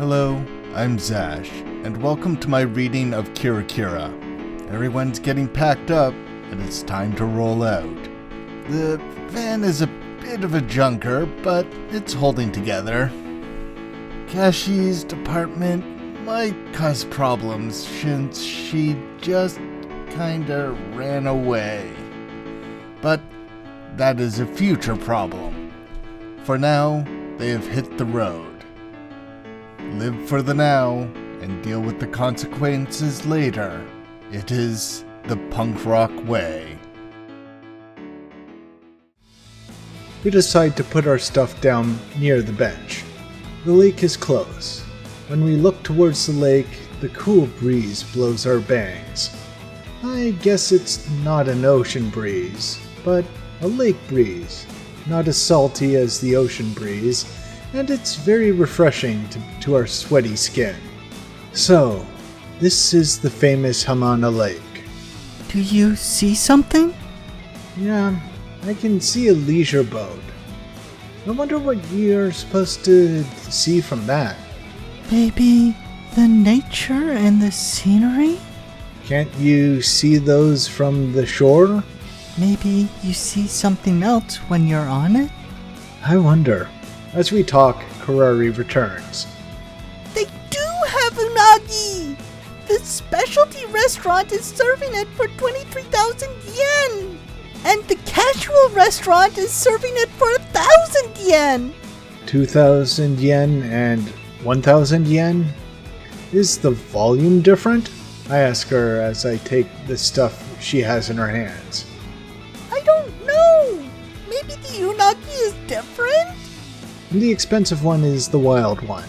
Hello, I'm Zash, and welcome to my reading of Kire. Everyone's getting packed up, and it's time to roll out. The van is a bit of a junker, but it's holding together. Kashi's department might cause problems since she just kinda ran away. But that is a future problem. For now, they have hit the road. Live for the now and deal with the consequences later. It is the punk rock way. We decide to put our stuff down near the bench. The lake is close. When we look towards the lake, the cool breeze blows our bangs. I guess it's not an ocean breeze, but a lake breeze. Not as salty as the ocean breeze, and it's very refreshing to our sweaty skin. So, this is the famous Hamana Lake. Do you see something? Yeah, I can see a leisure boat. I wonder what you're supposed to see from that. Maybe the nature and the scenery? Can't you see those from the shore? Maybe you see something else when you're on it? I wonder. As we talk, Kire returns. They do have unagi! The specialty restaurant is serving it for 23,000 yen! And the casual restaurant is serving it for 1,000 yen! 2,000 yen and 1,000 yen? Is the volume different? I ask her as I take the stuff she has in her hands. I don't know! Maybe the unagi is different? And the expensive one is the wild one.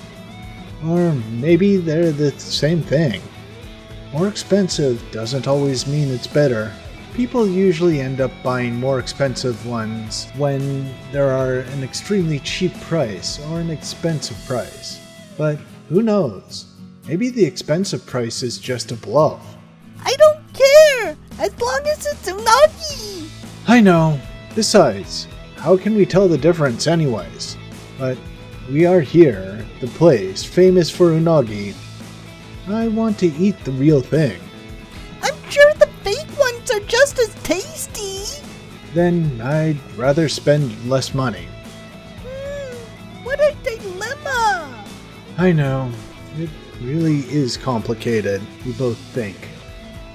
Or maybe they're the same thing. More expensive doesn't always mean it's better. People usually end up buying more expensive ones when there are an extremely cheap price or an expensive price. But who knows? Maybe the expensive price is just a bluff. I don't care! As long as it's unagi! I know. Besides, how can we tell the difference anyways? But we are here, the place famous for unagi. I want to eat the real thing. I'm sure the fake ones are just as tasty! Then I'd rather spend less money. What a dilemma! I know. It really is complicated, we both think.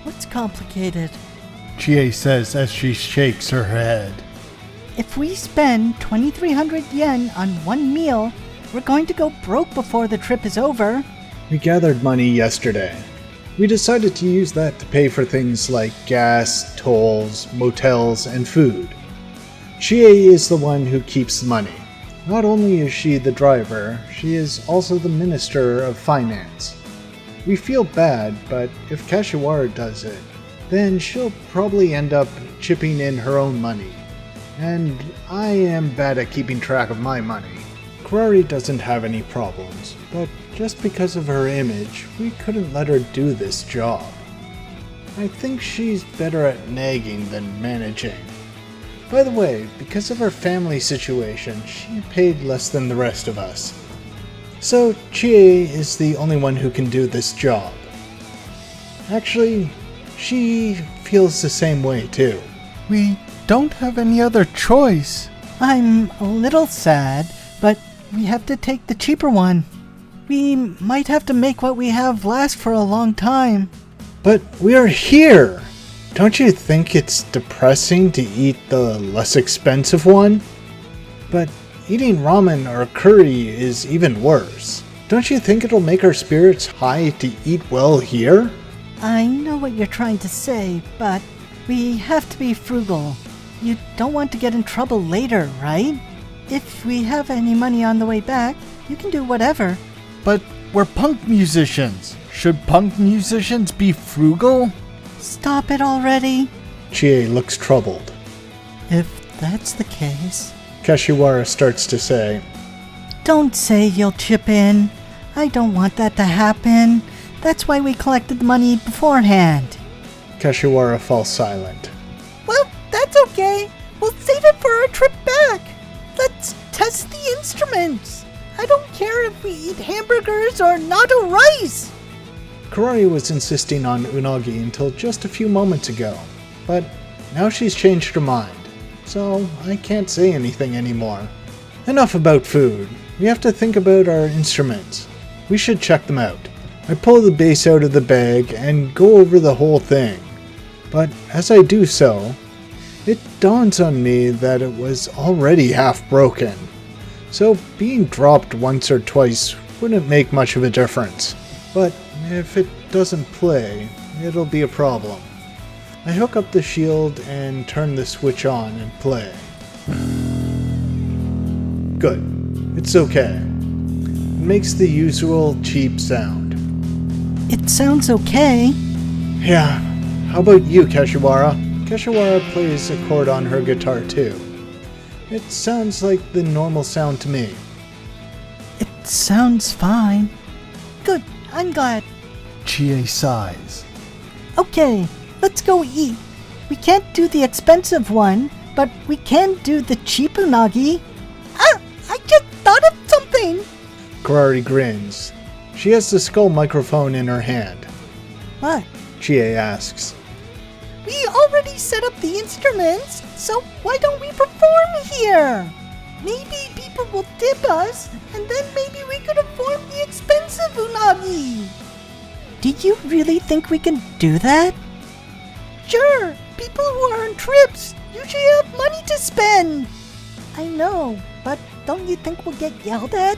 What's complicated? Chie says as she shakes her head. If we spend 2,300 yen on one meal, we're going to go broke before the trip is over. We gathered money yesterday. We decided to use that to pay for things like gas, tolls, motels, and food. Chie is the one who keeps the money. Not only is she the driver, she is also the Minister of Finance. We feel bad, but if Kashiwara does it, then she'll probably end up chipping in her own money. And I am bad at keeping track of my money. Kire doesn't have any problems, but just because of her image, we couldn't let her do this job. I think she's better at nagging than managing. By the way, because of her family situation, she paid less than the rest of us. So Chie is the only one who can do this job. Actually, she feels the same way too. We don't have any other choice. I'm a little sad, but we have to take the cheaper one. We might have to make what we have last for a long time. But we're here! Don't you think it's depressing to eat the less expensive one? But eating ramen or curry is even worse. Don't you think it'll make our spirits high to eat well here? I know what you're trying to say, but we have to be frugal. You don't want to get in trouble later, right? If we have any money on the way back, you can do whatever. But we're punk musicians. Should punk musicians be frugal? Stop it already. Chie looks troubled. If that's the case... Kashiwara starts to say, Don't say you'll chip in. I don't want that to happen. That's why we collected the money beforehand. Kashiwara falls silent. Well, that's okay. We'll save it for our trip back. Let's test the instruments. I don't care if we eat hamburgers or natto rice. Karari was insisting on unagi until just a few moments ago, but now she's changed her mind, so I can't say anything anymore. Enough about food. We have to think about our instruments. We should check them out. I pull the bass out of the bag and go over the whole thing, but as I do so, it dawns on me that it was already half broken, so being dropped once or twice wouldn't make much of a difference. But if it doesn't play, it'll be a problem. I hook up the shield and turn the switch on and play. Good. It's okay. It makes the usual cheap sound. It sounds okay. Yeah. How about you, Kashiwara? Kashiwara plays a chord on her guitar too. It sounds like the normal sound to me. It sounds fine. Good, I'm glad. Chie sighs. Okay, let's go eat. We can't do the expensive one, but we can do the cheap unagi. Ah, I just thought of something. Karari grins. She has the skull microphone in her hand. What? Chie asks. We already set up the instruments, so why don't we perform here? Maybe people will tip us, and then maybe we could afford the expensive unagi. Do you really think we can do that? Sure, people who are on trips usually have money to spend. I know, but don't you think we'll get yelled at?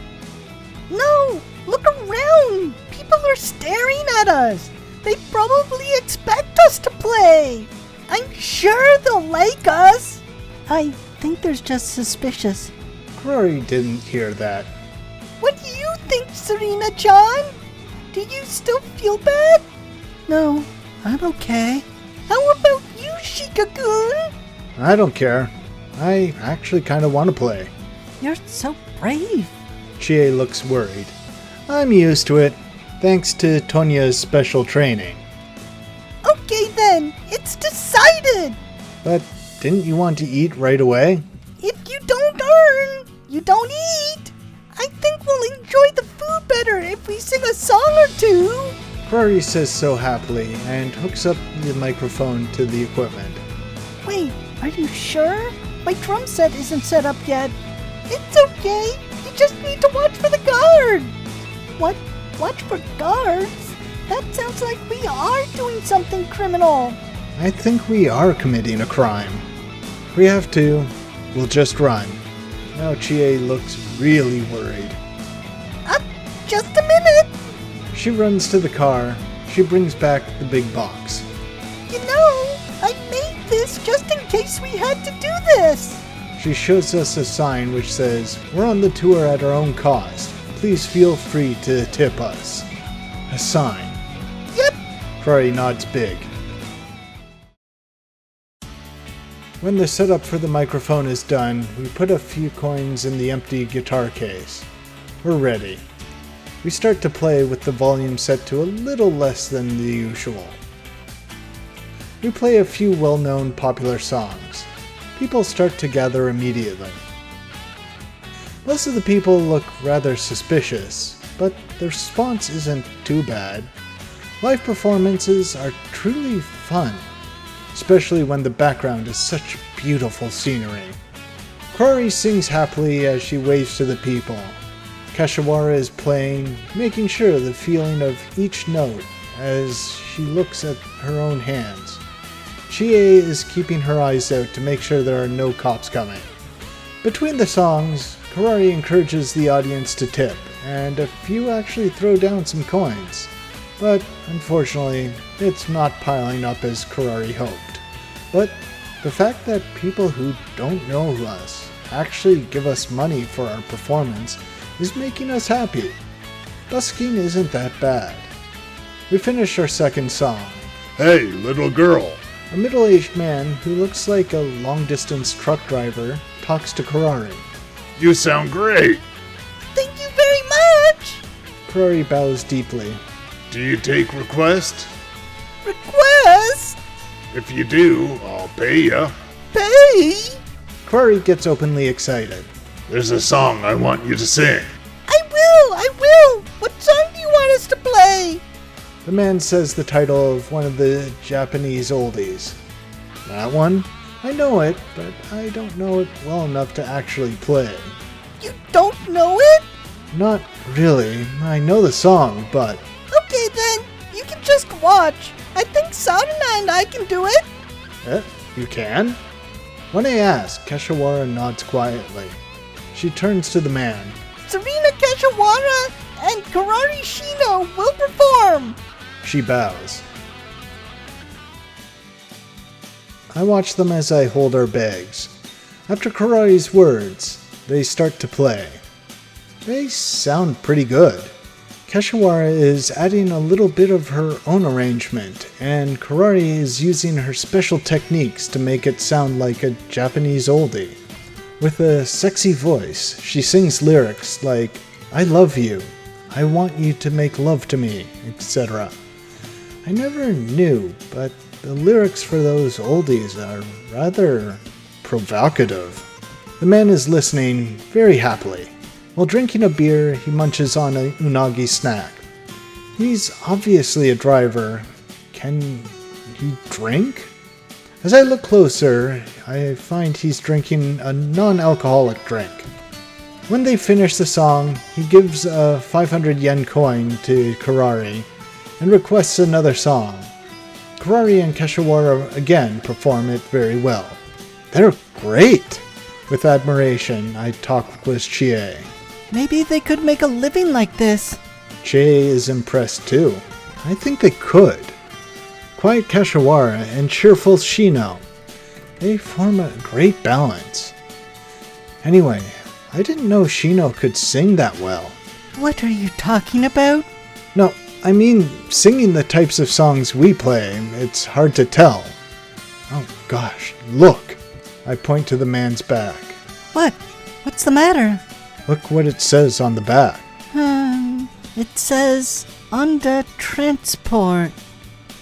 No, look around. People are staring at us. They probably expect us to play. I'm sure they'll like us. I think they're just suspicious. Karari didn't hear that. What do you think, Serena-chan? Do you still feel bad? No, I'm okay. How about you, Shika-kun? I don't care. I actually kind of want to play. You're so brave. Chie looks worried. I'm used to it, thanks to Tonya's special training. Okay then, it's decided. But didn't you want to eat right away? If you don't earn, you don't eat. I think we'll enjoy the food better if we sing a song or two. Karari says so happily and hooks up the microphone to the equipment. Wait, are you sure? My drum set isn't set up yet. It's okay. You just need to watch for the guards. What? Watch for guards? That sounds like we are doing something criminal. I think we are committing a crime. If we have to, we'll just run. Now Chie looks really worried. Just a minute. She runs to the car. She brings back the big box. You know, I made this just in case we had to do this. She shows us a sign which says, "We're on the tour at our own cost. Please feel free to tip us." A sign. Yep. Karari nods big. When the setup for the microphone is done, we put a few coins in the empty guitar case. We're ready. We start to play with the volume set to a little less than the usual. We play a few well-known popular songs. People start to gather immediately. Most of the people look rather suspicious, but the response isn't too bad. Live performances are truly fun, especially when the background is such beautiful scenery. Karari sings happily as she waves to the people. Kashiwara is playing, making sure the feeling of each note as she looks at her own hands. Chie is keeping her eyes out to make sure there are no cops coming. Between the songs, Karari encourages the audience to tip, and a few actually throw down some coins. But unfortunately, it's not piling up as Karari hoped. But the fact that people who don't know us actually give us money for our performance is making us happy. Busking isn't that bad. We finish our second song. Hey, little girl. A middle-aged man who looks like a long-distance truck driver talks to Karari. You sound great. Thank you very much. Karari bows deeply. Do you take requests? Request? If you do, I'll pay ya. Pay? Karari gets openly excited. There's a song I want you to sing. I The man says the title of one of the Japanese oldies. That one? I know it, but I don't know it well enough to actually play. You don't know it? Not really. I know the song, but... Okay then, you can just watch. I think Saruna and I can do it. You can? When I ask, Kashawara nods quietly. She turns to the man. Serena Kashiwara and Karari Shino will perform. She bows. I watch them as I hold our bags. After Karari's words, they start to play. They sound pretty good. Kashiwara is adding a little bit of her own arrangement, and Karari is using her special techniques to make it sound like a Japanese oldie. With a sexy voice, she sings lyrics like, "I love you, I want you to make love to me," etc. I never knew, but the lyrics for those oldies are rather provocative. The man is listening very happily. While drinking a beer, he munches on a unagi snack. He's obviously a driver. Can he drink? As I look closer, I find he's drinking a non-alcoholic drink. When they finish the song, he gives a 500 yen coin to Karari and requests another song. Karari and Kashiwara again perform it very well. They're great! With admiration, I talk with Chie. Maybe they could make a living like this. Chie is impressed too. I think they could. Quiet Kashiwara and cheerful Shino. They form a great balance. Anyway, I didn't know Shino could sing that well. What are you talking about? No, I mean singing the types of songs we play. It's hard to tell. Oh gosh, look! I point to the man's back. What? What's the matter? Look what it says on the back. It says, under transport.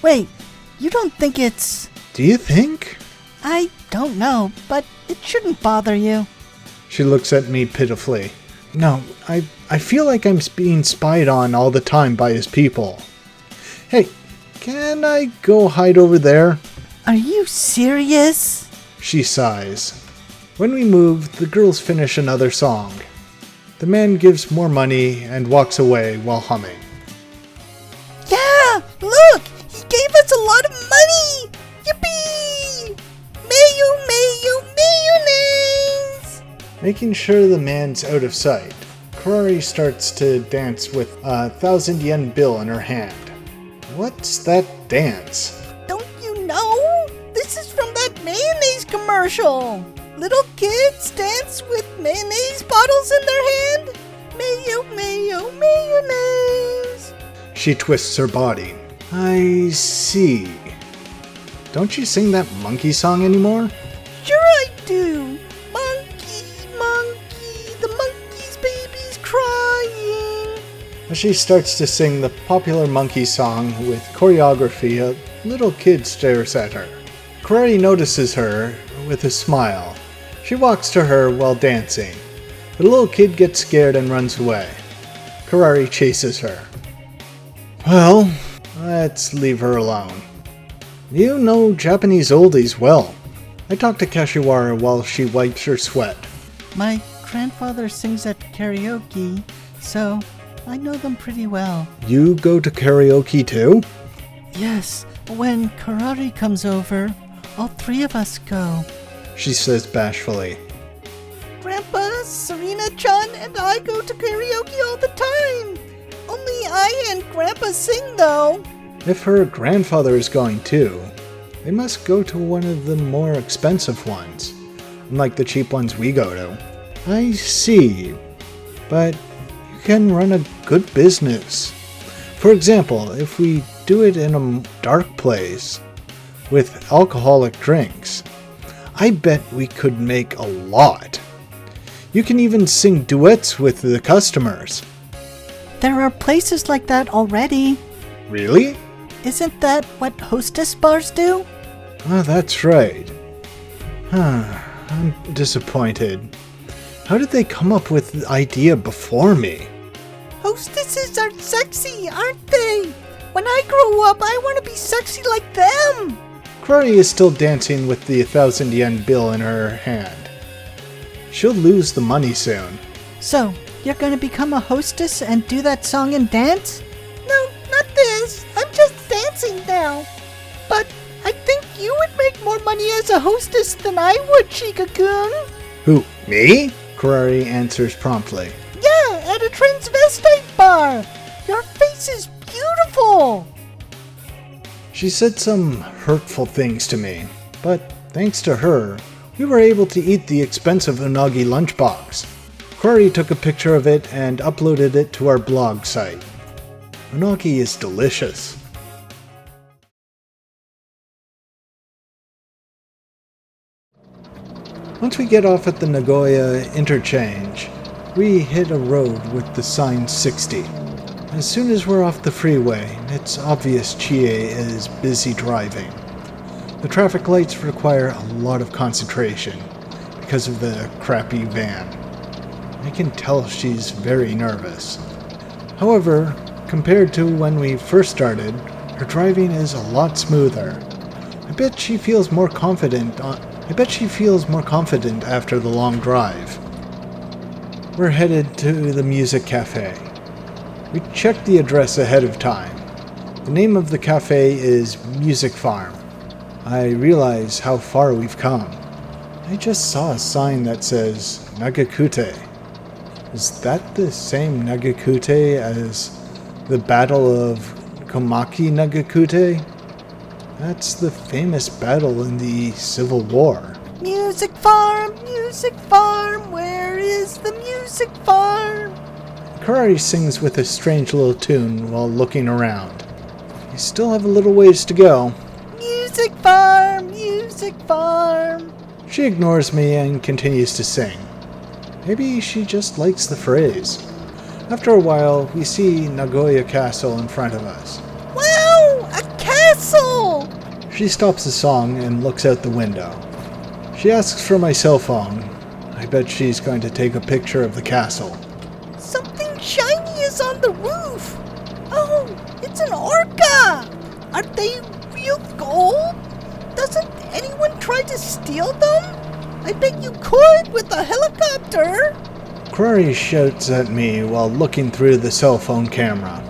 Wait, you don't think it's... Do you think? I don't know, but it shouldn't bother you. She looks at me pitifully. No, I feel like I'm being spied on all the time by his people. Hey, can I go hide over there? Are you serious? She sighs. When we move, the girls finish another song. The man gives more money and walks away while humming. Yeah, look! He gave us a lot of money! Yippee! Mayu, mayonnaise! Making sure the man's out of sight, Karari starts to dance with a 1,000 yen bill in her hand. What's that dance? Don't you know? This is from that mayonnaise commercial. Little kids dance with mayonnaise bottles in their hand. Mayo, mayonnaise. She twists her body. I see. Don't you sing that monkey song anymore? Sure I do. Monkey, the monkey's baby's crying. As she starts to sing the popular monkey song with choreography, a little kid stares at her. Karari notices her with a smile. She walks to her while dancing. The little kid gets scared and runs away. Karari chases her. Well, let's leave her alone. You know Japanese oldies well. I talk to Kashiwara while she wipes her sweat. My grandfather sings at karaoke, so I know them pretty well. You go to karaoke too? Yes, when Karari comes over, all three of us go. She says bashfully. Grandpa, Serena-chan, and I go to karaoke all the time. Only I and Grandpa sing, though. If her grandfather is going too, they must go to one of the more expensive ones, unlike the cheap ones we go to. I see, but you can run a good business. For example, if we do it in a dark place with alcoholic drinks, I bet we could make a lot. You can even sing duets with the customers. There are places like that already. Really? Isn't that what hostess bars do? Oh, that's right. I'm disappointed. How did they come up with the idea before me? Hostesses are sexy, aren't they? When I grow up, I want to be sexy like them. Kire is still dancing with the 1,000 yen bill in her hand. She'll lose the money soon. So, you're gonna become a hostess and do that song and dance? No, not this. I'm just dancing now. But I think you would make more money as a hostess than I would, Chica-kun. Who, me? Kire answers promptly. Yeah, at a transvestite bar. Your face is beautiful. She said some hurtful things to me, but thanks to her, we were able to eat the expensive unagi lunchbox. Kire took a picture of it and uploaded it to our blog site. Unagi is delicious. Once we get off at the Nagoya interchange, we hit a road with the sign 60. As soon as we're off the freeway, it's obvious Chie is busy driving. The traffic lights require a lot of concentration because of the crappy van. I can tell she's very nervous. However, compared to when we first started, her driving is a lot smoother. I bet she feels more confident after the long drive. We're headed to the music cafe. We checked the address ahead of time. The name of the cafe is Music Farm. I realize how far we've come. I just saw a sign that says Nagakute. Is that the same Nagakute as the Battle of Komaki Nagakute? That's the famous battle in the Civil War. Music farm, where is the music farm? Kire sings with a strange little tune while looking around. We still have a little ways to go. Music farm, music farm. She ignores me and continues to sing. Maybe she just likes the phrase. After a while, we see Nagoya Castle in front of us. Wow, a castle! She stops the song and looks out the window. She asks for my cell phone. I bet she's going to take a picture of the castle. Something shiny is on the roof. Oh, it's an orca. Are they real gold? Doesn't anyone try to steal them? I bet you could with a helicopter. Kire shouts at me while looking through the cell phone camera.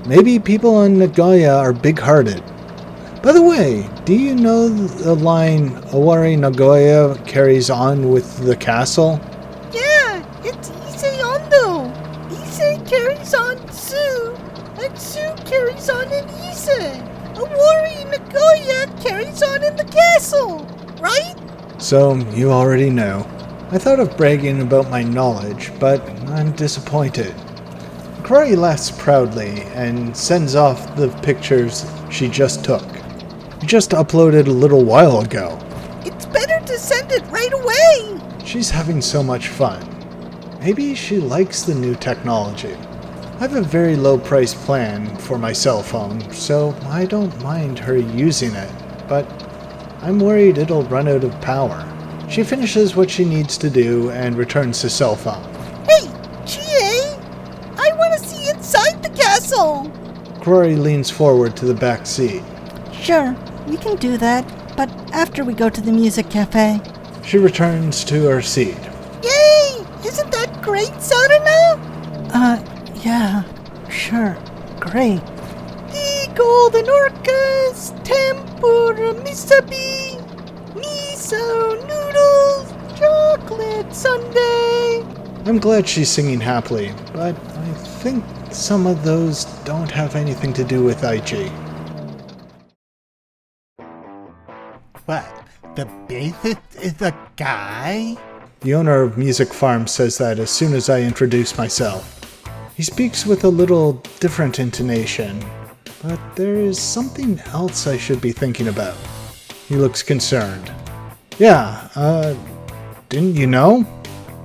Maybe people in Nagoya are big-hearted. By the way, do you know the line Owari Nagoya carries on with the castle? Yeah, it's Ise Ondo. Ise carries on Tsu, and Tsu carries on in Ise. Owari Nagoya carries on in the castle, right? So, you already know. I thought of bragging about my knowledge, but I'm disappointed. Kire laughs proudly and sends off the pictures she just took. We just uploaded a little while ago. It's better to send it right away. She's having so much fun. Maybe she likes the new technology. I have a very low price plan for my cell phone, so I don't mind her using it, but I'm worried it'll run out of power. She finishes what she needs to do and returns to cell phone. Hey, Chie! I want to see inside the castle! Kire leans forward to the back seat. Sure, we can do that, but after we go to the music cafe. She returns to her seat. Yay! Isn't that great, Sarana? Yeah, sure, great. The golden orcas, tempura misabi, miso noodles, chocolate sundae. I'm glad she's singing happily, but I think some of those don't have anything to do with Aichi. What? The bassist is a guy? The owner of Music Farm says that as soon as I introduce myself. He speaks with a little different intonation, but there is something else I should be thinking about. He looks concerned. Yeah, didn't you know?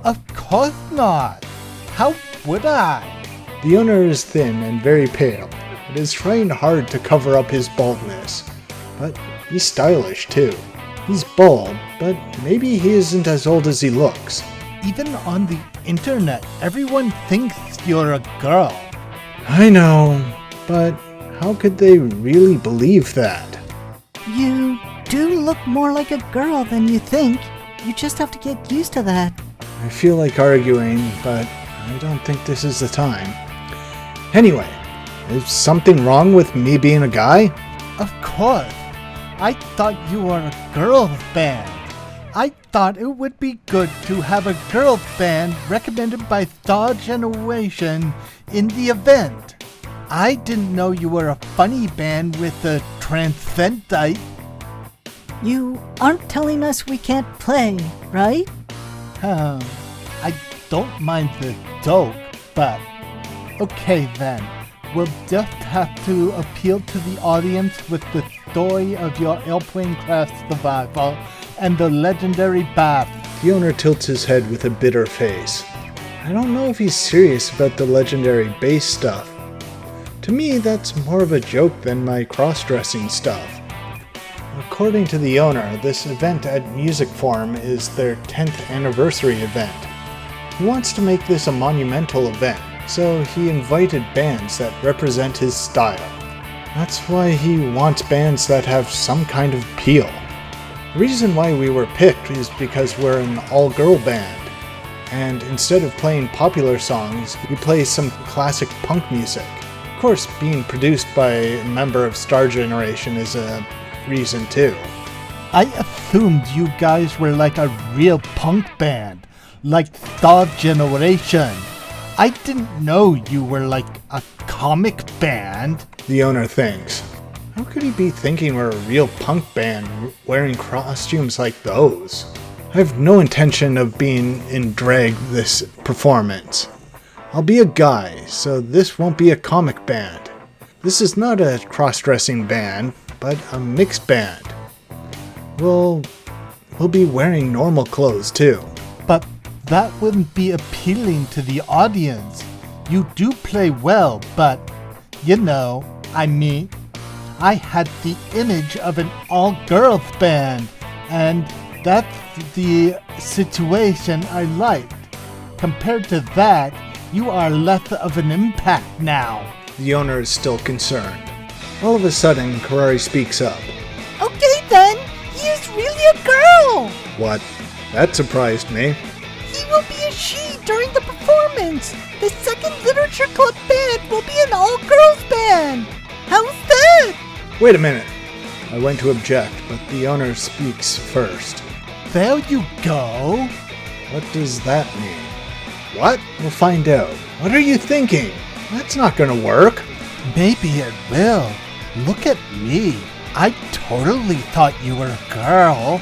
Of course not. How would I? The owner is thin and very pale, and is trying hard to cover up his baldness. But he's stylish too. He's bald, but maybe he isn't as old as he looks. Even on the internet, everyone thinks you're a girl. I know, but how could they really believe that? You do look more like a girl than you think. You just have to get used to that. I feel like arguing, but I don't think this is the time. Anyway, is something wrong with me being a guy? Of course. I thought you were a girl band. I thought it would be good to have a girl band recommended by Star Generation in the event. I didn't know you were a funny band with a transvestite. You aren't telling us we can't play, right? I don't mind the joke, but okay then. We'll just have to appeal to the audience with the story of your airplane crash survival and the legendary bath. The owner tilts his head with a bitter face. I don't know if he's serious about the legendary bass stuff. To me, that's more of a joke than my cross-dressing stuff. According to the owner, this event at Music Forum is their 10th anniversary event. He wants to make this a monumental event, so he invited bands that represent his style. That's why he wants bands that have some kind of appeal. The reason why we were picked is because we're an all-girl band, and instead of playing popular songs, we play some classic punk music. Of course, being produced by a member of Star Generation is a reason too. I assumed you guys were like a real punk band, like Star Generation. I didn't know you were like a comic band. The owner thinks. How could he be thinking we're a real punk band wearing costumes like those? I have no intention of being in drag this performance. I'll be a guy, so this won't be a comic band. This is not a cross-dressing band, but a mixed band. We'll be wearing normal clothes too. But that wouldn't be appealing to the audience. You do play well, but, I had the image of an all-girls band, and that's the situation I liked. Compared to that, you are less of an impact now. The owner is still concerned. All of a sudden, Kire speaks up. Okay then, he is really a girl! What? That surprised me. He will be a she during the performance! The second Literature Club band will be an all-girls band! How's that? Wait a minute. I went to object, but the owner speaks first. There you go. What does that mean? What? We'll find out. What are you thinking? That's not gonna work. Maybe it will. Look at me. I totally thought you were a girl.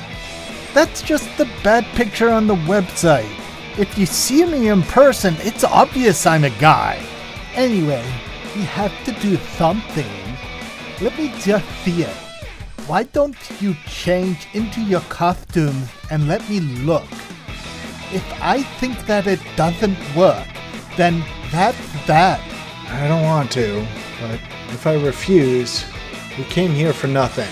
That's just the bad picture on the website. If you see me in person, it's obvious I'm a guy. Anyway, we have to do something. Let me just see it. Why don't you change into your costumes and let me look? If I think that it doesn't work, then that's that. I don't want to, but if I refuse, we came here for nothing.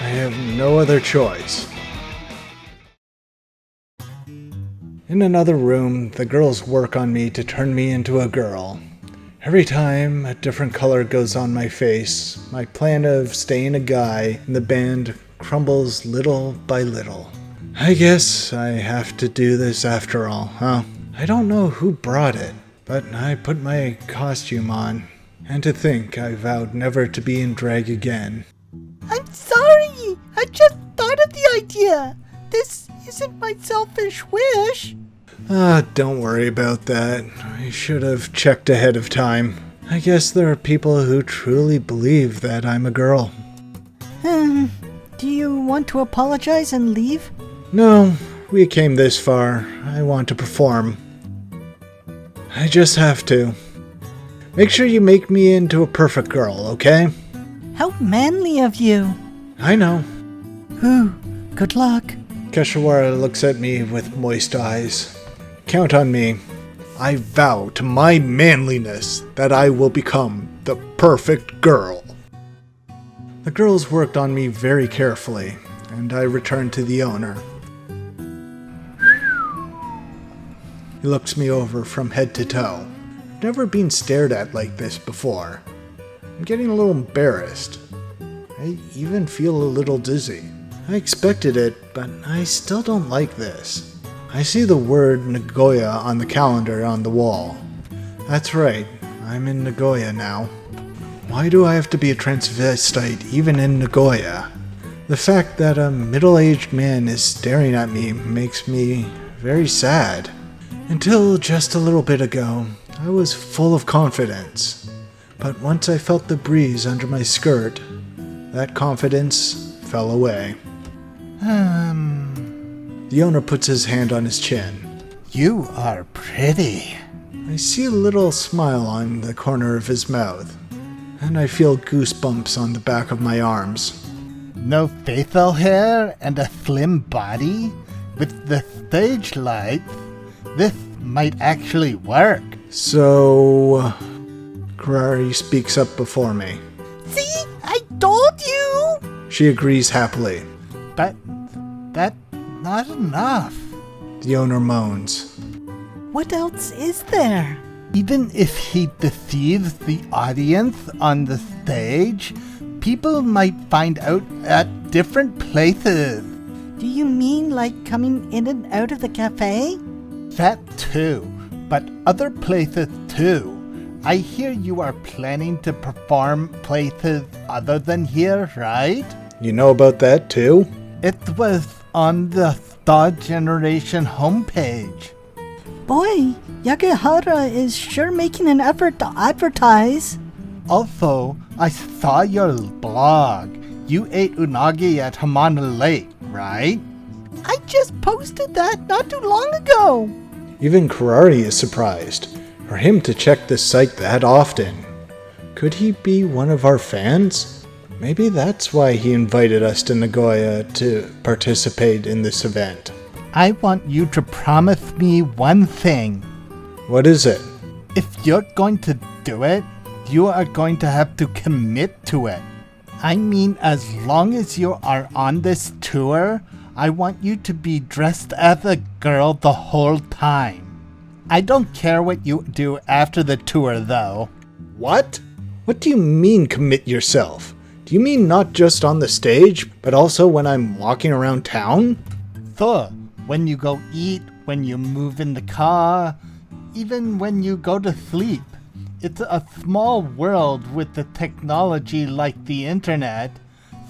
I have no other choice. In another room, the girls work on me to turn me into a girl. Every time a different color goes on my face, my plan of staying a guy in the band crumbles little by little. I guess I have to do this after all, huh? I don't know who brought it, but I put my costume on. And to think I vowed never to be in drag again. I'm sorry! I just thought of the idea! This isn't my selfish wish! Don't worry about that. I should have checked ahead of time. I guess there are people who truly believe that I'm a girl. Do you want to apologize and leave? No, we came this far. I want to perform. I just have to. Make sure you make me into a perfect girl, okay? How manly of you. I know. Good luck. Keshawara looks at me with moist eyes. Count on me. I vow to my manliness that I will become the perfect girl. The girls worked on me very carefully, and I returned to the owner. He looks me over from head to toe. I've never been stared at like this before. I'm getting a little embarrassed. I even feel a little dizzy. I expected it, but I still don't like this. I see the word Nagoya on the calendar on the wall. That's right, I'm in Nagoya now. Why do I have to be a transvestite even in Nagoya? The fact that a middle-aged man is staring at me makes me very sad. Until just a little bit ago, I was full of confidence. But once I felt the breeze under my skirt, that confidence fell away. The owner puts his hand on his chin. You are pretty. I see a little smile on the corner of his mouth, and I feel goosebumps on the back of my arms. No facial hair and a slim body? With the stage lights, this might actually work. So, Kire speaks up before me. See, I told you! She agrees happily. But that's not enough. The owner moans. What else is there? Even if he deceives the audience on the stage, people might find out at different places. Do you mean like coming in and out of the cafe? That too, but other places too. I hear you are planning to perform places other than here, right? You know about that too? It was on the Star Generation homepage. Boy, Yagihara is sure making an effort to advertise. Also, I saw your blog. You ate unagi at Hamana Lake, right? I just posted that not too long ago. Even Kire is surprised. For him to check this site that often. Could he be one of our fans? Maybe that's why he invited us to Nagoya to participate in this event. I want you to promise me one thing. What is it? If you're going to do it, you are going to have to commit to it. I mean, as long as you are on this tour, I want you to be dressed as a girl the whole time. I don't care what you do after the tour, though. What? What do you mean commit yourself? Do you mean not just on the stage, but also when I'm walking around town? So, when you go eat, when you move in the car, even when you go to sleep. It's a small world with the technology like the internet.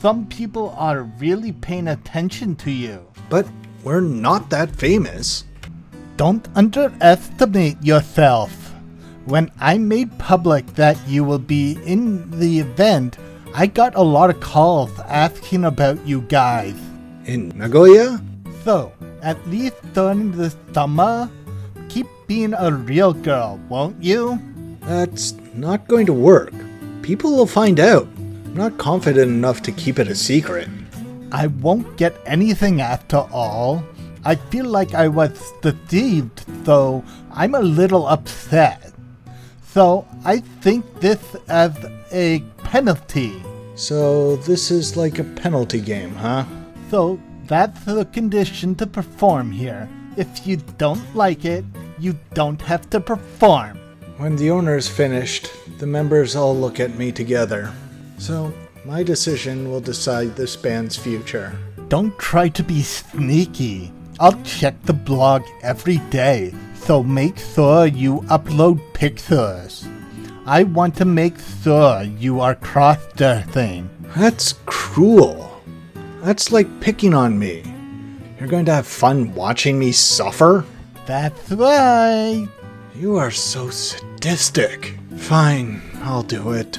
Some people are really paying attention to you. But we're not that famous. Don't underestimate yourself. When I made public that you will be in the event, I got a lot of calls asking about you guys. In Nagoya? So, at least during the summer, keep being a real girl, won't you? That's not going to work. People will find out. I'm not confident enough to keep it a secret. I won't get anything after all. I feel like I was deceived, so I'm a little upset. So I think this as a penalty. So this is like a penalty game, huh? So that's the condition to perform here. If you don't like it, you don't have to perform. When the owner's finished, the members all look at me together. So my decision will decide this band's future. Don't try to be sneaky. I'll check the blog every day, so make sure you upload pictures. I want to make sure you are cross-dressing. That's cruel. That's like picking on me. You're going to have fun watching me suffer? That's right. You are so sadistic. Fine, I'll do it.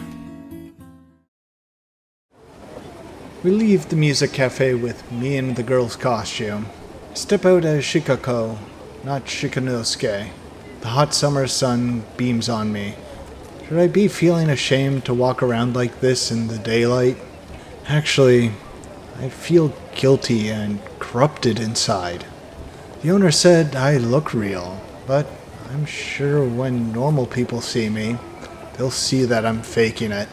We leave the music cafe with me in the girl's costume. Step out as Shikako, not Shikanosuke. The hot summer sun beams on me. Should I be feeling ashamed to walk around like this in the daylight? Actually, I feel guilty and corrupted inside. The owner said I look real, but I'm sure when normal people see me, they'll see that I'm faking it.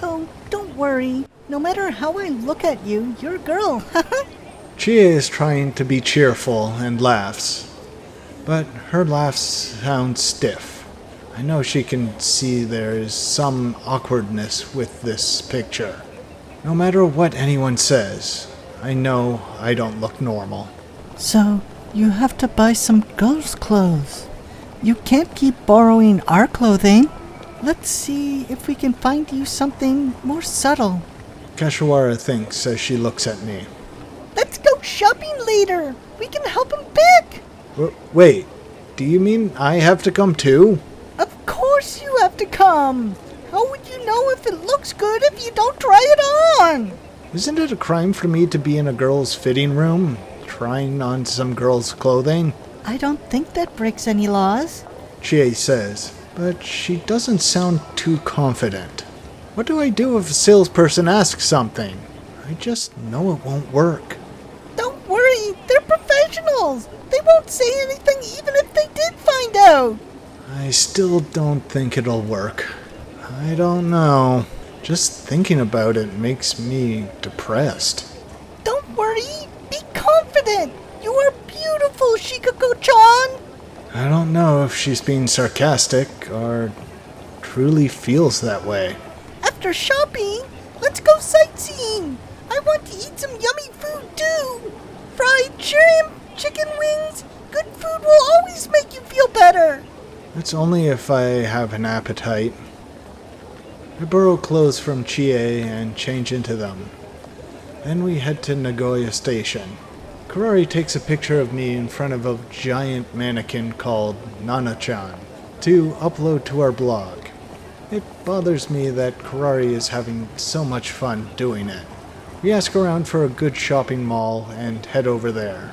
Oh, don't worry. No matter how I look at you, you're a girl. Chie is trying to be cheerful and laughs, but her laughs sound stiff. I know she can see there is some awkwardness with this picture. No matter what anyone says, I know I don't look normal. So, you have to buy some girls' clothes. You can't keep borrowing our clothing. Let's see if we can find you something more subtle. Kashiwara thinks as she looks at me. Let's go shopping later. We can help him pick. Wait, do you mean I have to come too? Of course you have to come. How would you know if it looks good if you don't try it on? Isn't it a crime for me to be in a girl's fitting room, trying on some girl's clothing? I don't think that breaks any laws. Chie says, but she doesn't sound too confident. What do I do if a salesperson asks something? I just know it won't work. Don't worry, they're professionals. They won't say anything even if they did find out. I still don't think it'll work. I don't know. Just thinking about it makes me depressed. Don't worry, be confident. You are beautiful, Shikako-chan. I don't know if she's being sarcastic or truly feels that way. After shopping, let's go sightseeing. I want to eat some yummy food too. Fried shrimp, chicken wings. Good food will always make you feel better. It's only if I have an appetite. I borrow clothes from Chie and change into them. Then we head to Nagoya Station. Kurari takes a picture of me in front of a giant mannequin called Nana-chan to upload to our blog. It bothers me that Kurari is having so much fun doing it. We ask around for a good shopping mall and head over there.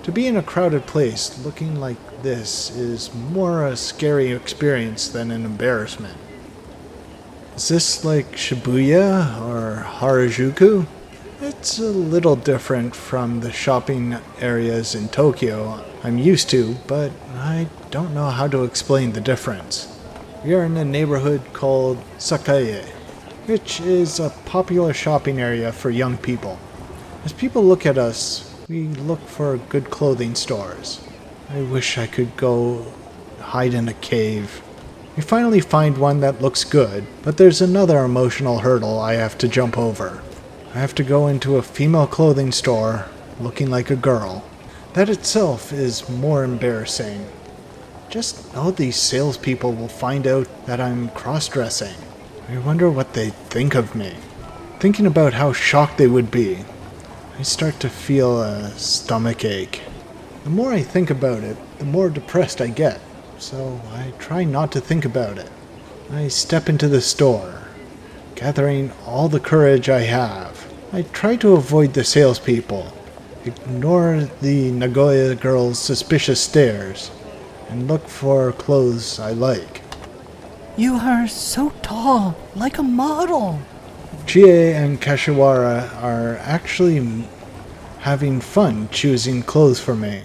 To be in a crowded place looking like this is more a scary experience than an embarrassment. Is this like Shibuya or Harajuku? It's a little different from the shopping areas in Tokyo I'm used to, but I don't know how to explain the difference. We are in a neighborhood called Sakae, which is a popular shopping area for young people. As people look at us, we look for good clothing stores. I wish I could go hide in a cave. We finally find one that looks good, but there's another emotional hurdle I have to jump over. I have to go into a female clothing store looking like a girl. That itself is more embarrassing. Just know these salespeople will find out that I'm cross-dressing. I wonder what they think of me. Thinking about how shocked they would be, I start to feel a stomach ache. The more I think about it, the more depressed I get, so I try not to think about it. I step into the store, gathering all the courage I have. I try to avoid the salespeople, ignore the Nagoya girls' suspicious stares, and look for clothes I like. You are so tall, like a model. Chie and Kashiwara are actually having fun choosing clothes for me.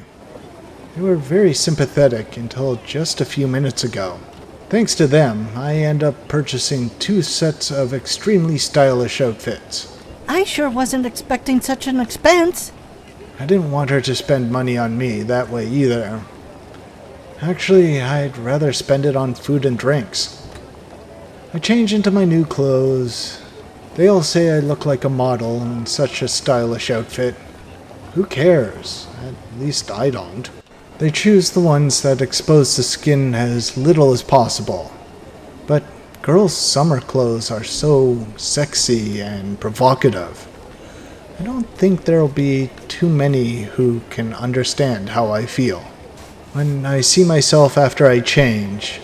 They were very sympathetic until just a few minutes ago. Thanks to them, I end up purchasing 2 sets of extremely stylish outfits. I sure wasn't expecting such an expense. I didn't want her to spend money on me that way either. Actually, I'd rather spend it on food and drinks. I change into my new clothes. They all say I look like a model in such a stylish outfit. Who cares? At least I don't. They choose the ones that expose the skin as little as possible. But girls' summer clothes are so sexy and provocative. I don't think there'll be too many who can understand how I feel. When I see myself after I change,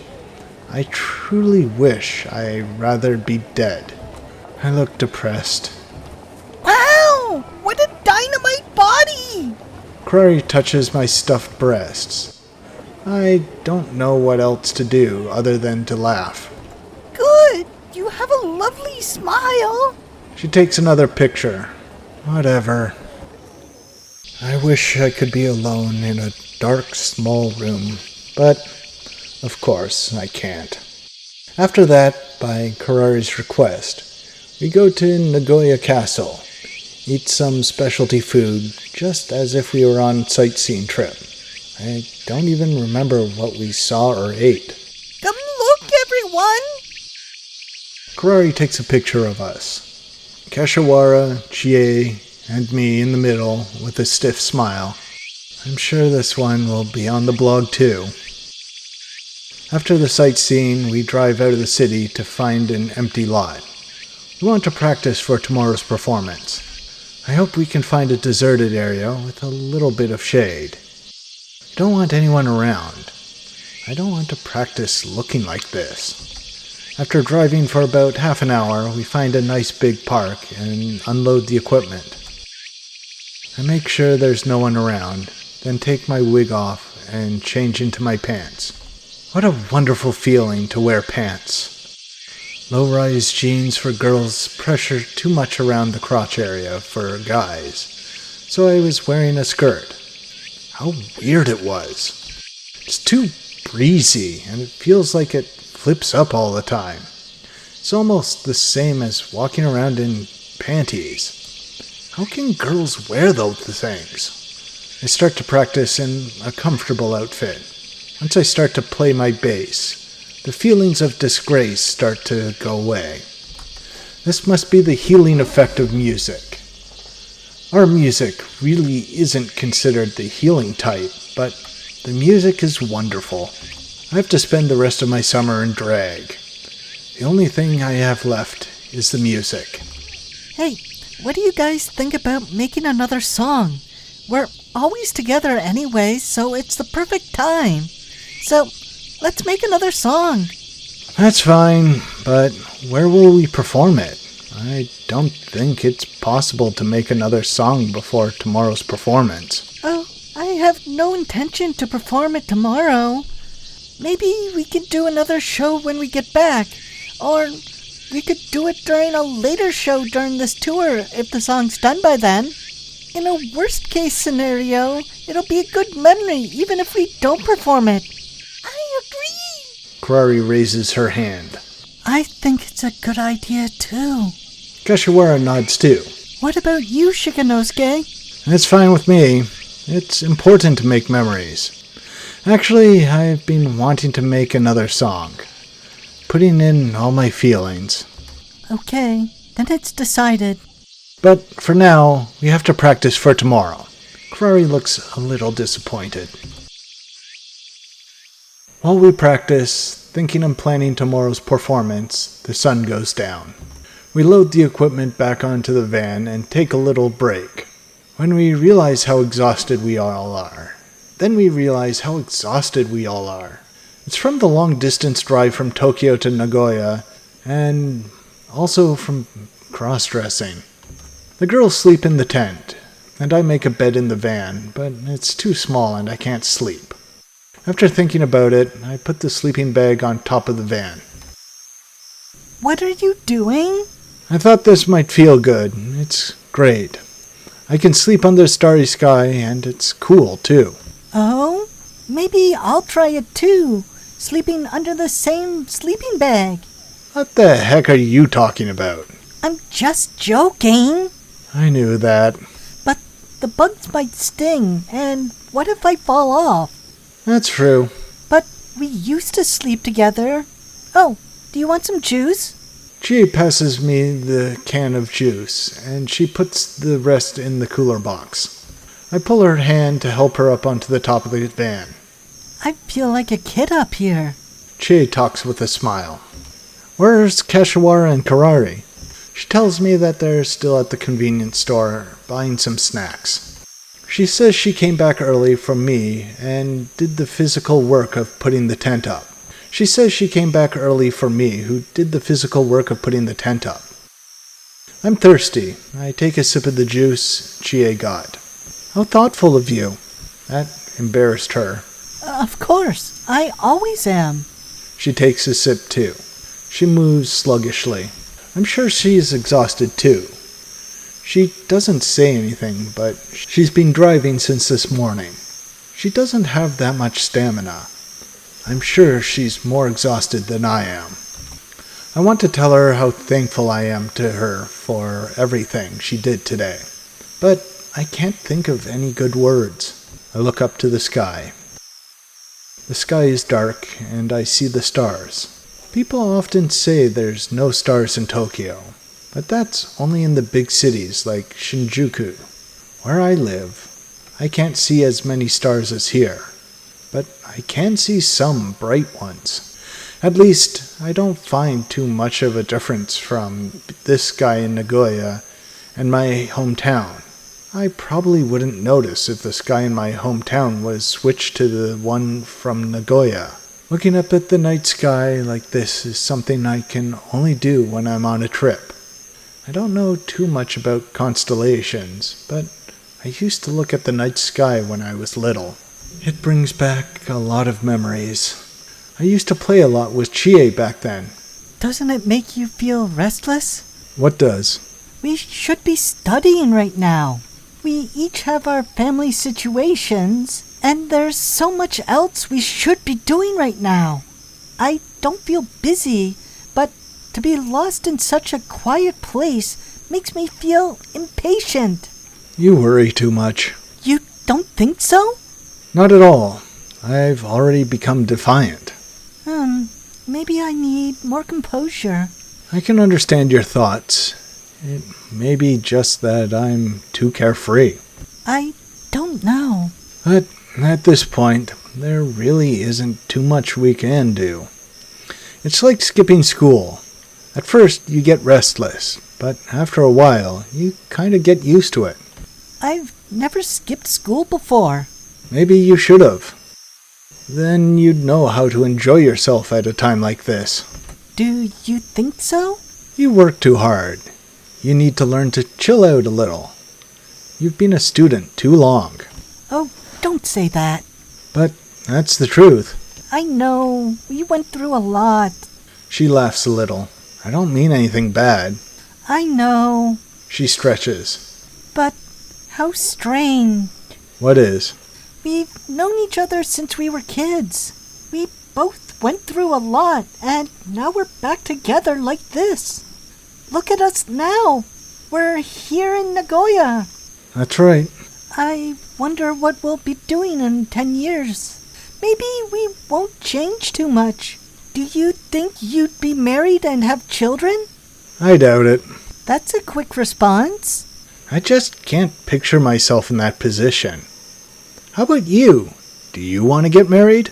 I truly wish I'd rather be dead. I look depressed. Wow! What a dynamite body! Kurari touches my stuffed breasts. I don't know what else to do other than to laugh. Good! You have a lovely smile! She takes another picture. Whatever. I wish I could be alone in a dark, small room, but of course I can't. After that, by Kurari's request, we go to Nagoya Castle, eat some specialty food, just as if we were on a sightseeing trip. I don't even remember what we saw or ate. Come look, everyone. Karari takes a picture of us. Kashiwara, Chie, and me in the middle with a stiff smile. I'm sure this one will be on the blog too. After the sightseeing, we drive out of the city to find an empty lot. We want to practice for tomorrow's performance. I hope we can find a deserted area with a little bit of shade. I don't want anyone around. I don't want to practice looking like this. After driving for about half an hour, we find a nice big park and unload the equipment. I make sure there's no one around, then take my wig off and change into my pants. What a wonderful feeling to wear pants. Low-rise jeans for girls pressure too much around the crotch area for guys, so I was wearing a skirt. How weird it was. It's too breezy, and it feels like it flips up all the time. It's almost the same as walking around in panties. How can girls wear those things? I start to practice in a comfortable outfit. Once I start to play my bass, the feelings of disgrace start to go away. This must be the healing effect of music. Our music really isn't considered the healing type, but the music is wonderful. I have to spend the rest of my summer in drag. The only thing I have left is the music. Hey, what do you guys think about making another song? We're always together anyway, so it's the perfect time. So, let's make another song. That's fine, but where will we perform it? I don't think it's possible to make another song before tomorrow's performance. Oh, I have no intention to perform it tomorrow. Maybe we could do another show when we get back. Or we could do it during a later show during this tour if the song's done by then. In a worst case scenario, it'll be a good memory even if we don't perform it. I agree. Karari raises her hand. I think it's a good idea too. Kashiwara nods too. What about you, Shikanosuke? That's fine with me. It's important to make memories. Actually, I've been wanting to make another song. Putting in all my feelings. Okay, then it's decided. But for now, we have to practice for tomorrow. Karari looks a little disappointed. While we practice, thinking and planning tomorrow's performance, the sun goes down. We load the equipment back onto the van and take a little break. When we realize how exhausted we all are. It's from the long-distance drive from Tokyo to Nagoya, and also from cross-dressing. The girls sleep in the tent, and I make a bed in the van, but it's too small and I can't sleep. After thinking about it, I put the sleeping bag on top of the van. What are you doing? I thought this might feel good. It's great. I can sleep under the starry sky, and it's cool, too. Oh, maybe I'll try it too. Sleeping under the same sleeping bag. What the heck are you talking about? I'm just joking. I knew that. But the bugs might sting, and what if I fall off? That's true. But we used to sleep together. Oh, do you want some juice? She passes me the can of juice, and she puts the rest in the cooler box. I pull her hand to help her up onto the top of the van. I feel like a kid up here. Chie talks with a smile. Where's Kashiwara and Karari? She tells me that they're still at the convenience store buying some snacks. She says she came back early from me and did the physical work of putting the tent up. I'm thirsty. I take a sip of the juice Chie got. How thoughtful of you. That embarrassed her. Of course, I always am. She takes a sip too. She moves sluggishly. I'm sure she's exhausted too. She doesn't say anything, but she's been driving since this morning. She doesn't have that much stamina. I'm sure she's more exhausted than I am. I want to tell her how thankful I am to her for everything she did today. But I can't think of any good words. I look up to the sky. The sky is dark, and I see the stars. People often say there's no stars in Tokyo, but that's only in the big cities like Shinjuku. Where I live, I can't see as many stars as here, but I can see some bright ones. At least, I don't find too much of a difference from this sky in Nagoya and my hometown. I probably wouldn't notice if the sky in my hometown was switched to the one from Nagoya. Looking up at the night sky like this is something I can only do when I'm on a trip. I don't know too much about constellations, but I used to look at the night sky when I was little. It brings back a lot of memories. I used to play a lot with Chie back then. Doesn't it make you feel restless? What does? We should be studying right now. We each have our family situations, and there's so much else we should be doing right now. I don't feel busy, but to be lost in such a quiet place makes me feel impatient. You worry too much. You don't think so? Not at all. I've already become defiant. Maybe I need more composure. I can understand your thoughts. It may be just that I'm too carefree. I don't know. But at this point, there really isn't too much we can do. It's like skipping school. At first, you get restless, but after a while, you kind of get used to it. I've never skipped school before. Maybe you should have. Then you'd know how to enjoy yourself at a time like this. Do you think so? You work too hard. You need to learn to chill out a little. You've been a student too long. Oh, don't say that. But that's the truth. I know. We went through a lot. She laughs a little. I don't mean anything bad. I know. She stretches. But how strange. What is? We've known each other since we were kids. We both went through a lot, and now we're back together like this. Look at us now. We're here in Nagoya. That's right. I wonder what we'll be doing in 10 years. Maybe we won't change too much. Do you think you'd be married and have children? I doubt it. That's a quick response. I just can't picture myself in that position. How about you? Do you want to get married?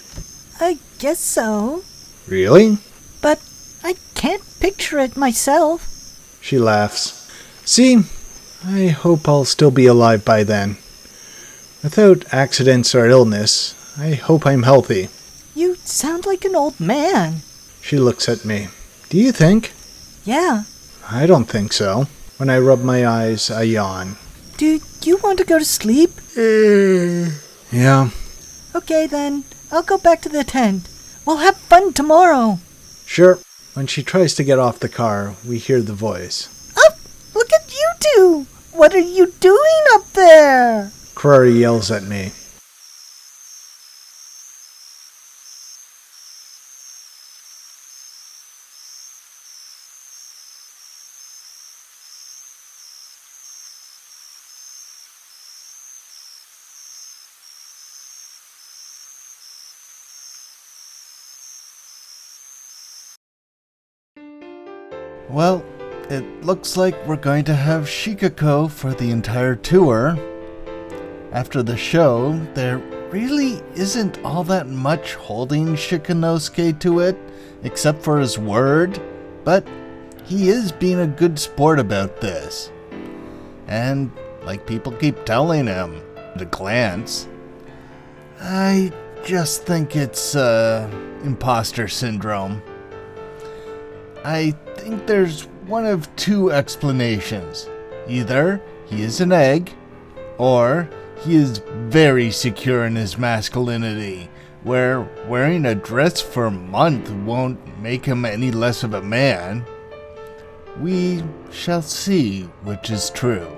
I guess so. Really? But I can't picture it myself. She laughs. See, I hope I'll still be alive by then. Without accidents or illness, I hope I'm healthy. You sound like an old man. She looks at me. Do you think? Yeah. I don't think so. When I rub my eyes, I yawn. Do you want to go to sleep? Yeah. Okay then, I'll go back to the tent. We'll have fun tomorrow. Sure. When she tries to get off the car, we hear the voice. Oh, look at you two! What are you doing up there? Kire yells at me. Well, it looks like we're going to have Shikako for the entire tour. After the show, there really isn't all that much holding Shikanosuke to it, except for his word, but he is being a good sport about this. And, like people keep telling him, at a glance, I just think it's, imposter syndrome. I think there's one of two explanations. Either he is an egg, or he is very secure in his masculinity, where wearing a dress for a month won't make him any less of a man. We shall see which is true.